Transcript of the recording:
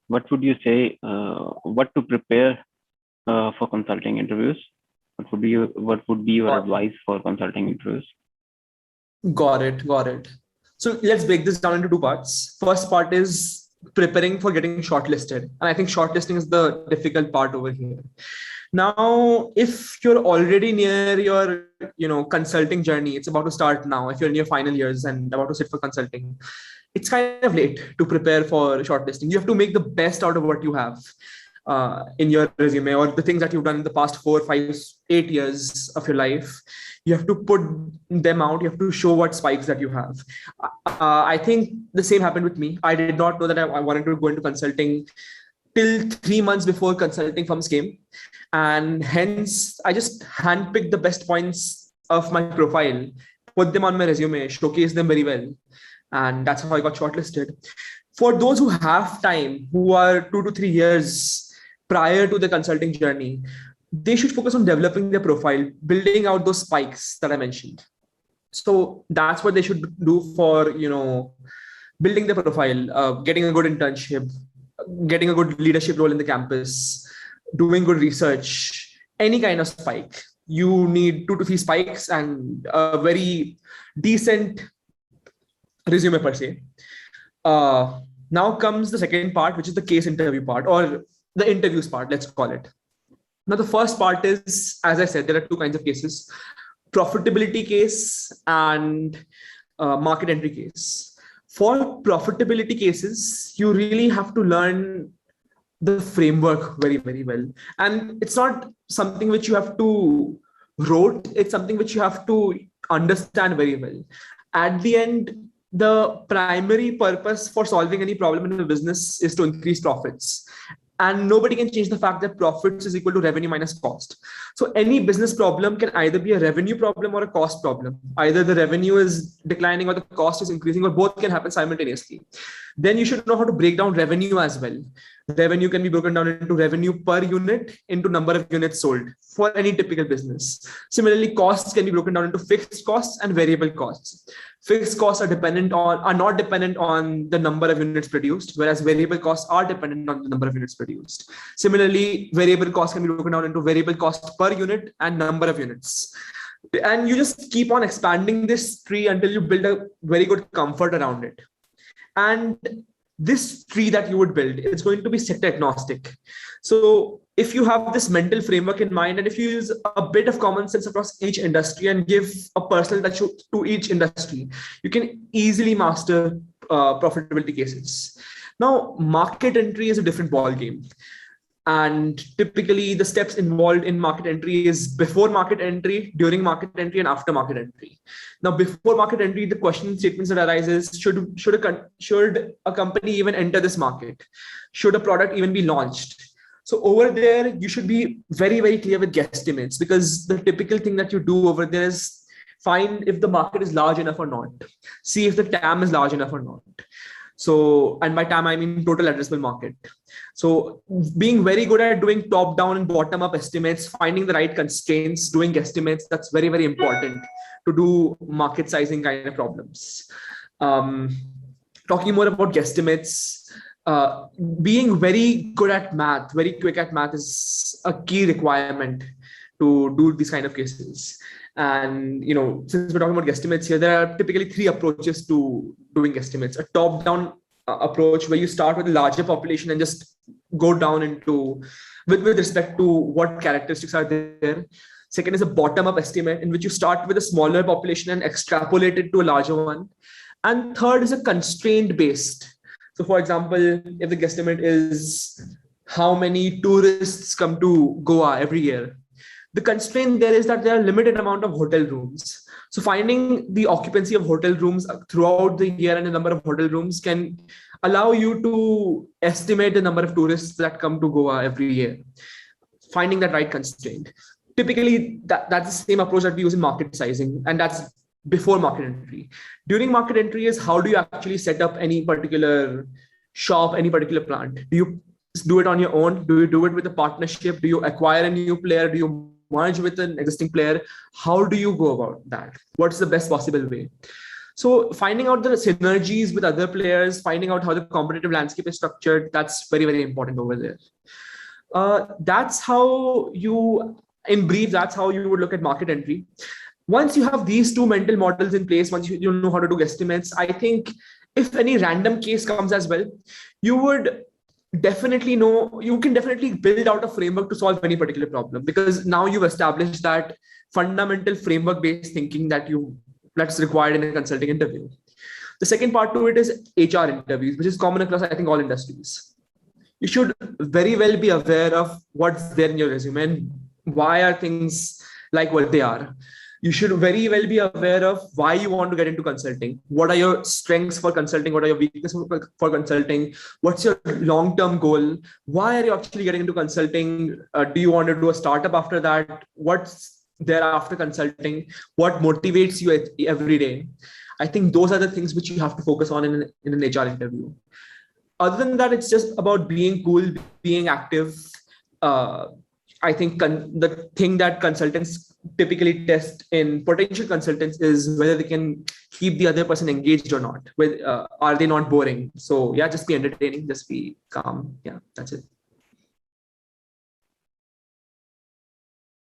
what would you say? What to prepare for consulting interviews? What would be your Got it. advice for consulting interviews? Got it. Got it. So let's break this down into two parts. First part is preparing for getting shortlisted. And I think shortlisting is the difficult part over here. Now, if you're already near your, consulting journey, it's about to start now. If you're in your final years and about to sit for consulting, it's kind of late to prepare for shortlisting. You have to make the best out of what you have in your resume or the things that you've done in the past 4, 5, 8 years of your life. You have to put them out. You have to show what spikes that you have. I think the same happened with me. I did not know that I wanted to go into consulting till 3 months before consulting firms came. And hence, I just handpicked the best points of my profile, put them on my resume, showcase them very well. And that's how I got shortlisted. For those who have time, who are 2 to 3 years prior to the consulting journey, they should focus on developing their profile, building out those spikes that I mentioned. So that's what they should do for, building their profile, getting a good internship, getting a good leadership role in the campus, doing good research, any kind of spike. You need 2 to 3 spikes and a very decent resume per se. Now comes the second part, which is the case interview part or the interviews part, let's call it. Now, the first part is, as I said, there are two kinds of cases: profitability case and market entry case. For profitability cases, you really have to learn the framework very, very well. And it's not something which you have to rote, it's something which you have to understand very well. At the end, the primary purpose for solving any problem in a business is to increase profits. And nobody can change the fact that profits is equal to revenue minus cost. So any business problem can either be a revenue problem or a cost problem. Either the revenue is declining or the cost is increasing, or both can happen simultaneously. Then you should know how to break down revenue as well. Revenue can be broken down into revenue per unit, into number of units sold for any typical business. Similarly, costs can be broken down into fixed costs and variable costs. Fixed costs are not dependent on the number of units produced, whereas variable costs are dependent on the number of units produced. Similarly, variable costs can be broken down into variable cost per unit and number of units. And you just keep on expanding this tree until you build a very good comfort around it. And this tree that you would build, it's going to be sector agnostic. So if you have this mental framework in mind, and if you use a bit of common sense across each industry and give a personal touch to each industry, you can easily master profitability cases. Now, market entry is a different ball game. And typically the steps involved in market entry is before market entry, during market entry, and after market entry. Now, before market entry, the question statements that arises: should a company even enter this market? Should a product even be launched? So over there, you should be very, very clear with guesstimates, because the typical thing that you do over there is find if the market is large enough or not. See if the TAM is large enough or not. So, and by TAM, I mean total addressable market. So being very good at doing top down and bottom up estimates, finding the right constraints, doing guesstimates, that's very, very important to do market sizing kind of problems. Talking more about guesstimates, being very good at math, very quick at math is a key requirement to do these kind of cases. And, since we're talking about guesstimates here, there are typically 3 approaches to doing estimates. A top-down approach where you start with a larger population and just go down into with respect to what characteristics are there. Second is a bottom-up estimate in which you start with a smaller population and extrapolate it to a larger one. And third is a constraint-based. So, for example, if the guesstimate is how many tourists come to Goa every year, the constraint there is that there are limited amount of hotel rooms. So finding the occupancy of hotel rooms throughout the year and the number of hotel rooms can allow you to estimate the number of tourists that come to Goa every year. Finding that right constraint. Typically, that's the same approach that we use in market sizing, and that's before market entry. During market entry is how do you actually set up any particular shop, any particular plant? Do you do it on your own? Do you do it with a partnership? Do you acquire a new player? Do you merge with an existing player? How do you go about that? What's the best possible way? So finding out the synergies with other players, finding out how the competitive landscape is structured, that's very, very important over there. That's how you, in brief, that's how you would look at market entry. Once you have these two mental models in place, once you know how to do guesstimates, I think if any random case comes as well, you would definitely know, you can definitely build out a framework to solve any particular problem, because now you've established that fundamental framework based thinking that's required in a consulting interview. The second part to it is HR interviews, which is common across, I think, all industries. You should very well be aware of what's there in your resume and why are things like what they are. You should very well be aware of why you want to get into consulting. What are your strengths for consulting? What are your weaknesses for consulting? What's your long-term goal? Why are you actually getting into consulting? Do you want to do a startup after that? What's there after consulting? What motivates you every day? I think those are the things which you have to focus on in an HR interview. Other than that, it's just about being cool, being active. I think the thing that consultants typically test in potential consultants is whether they can keep the other person engaged or not. Are they not boring? So yeah, just be entertaining, just be calm. Yeah, that's it.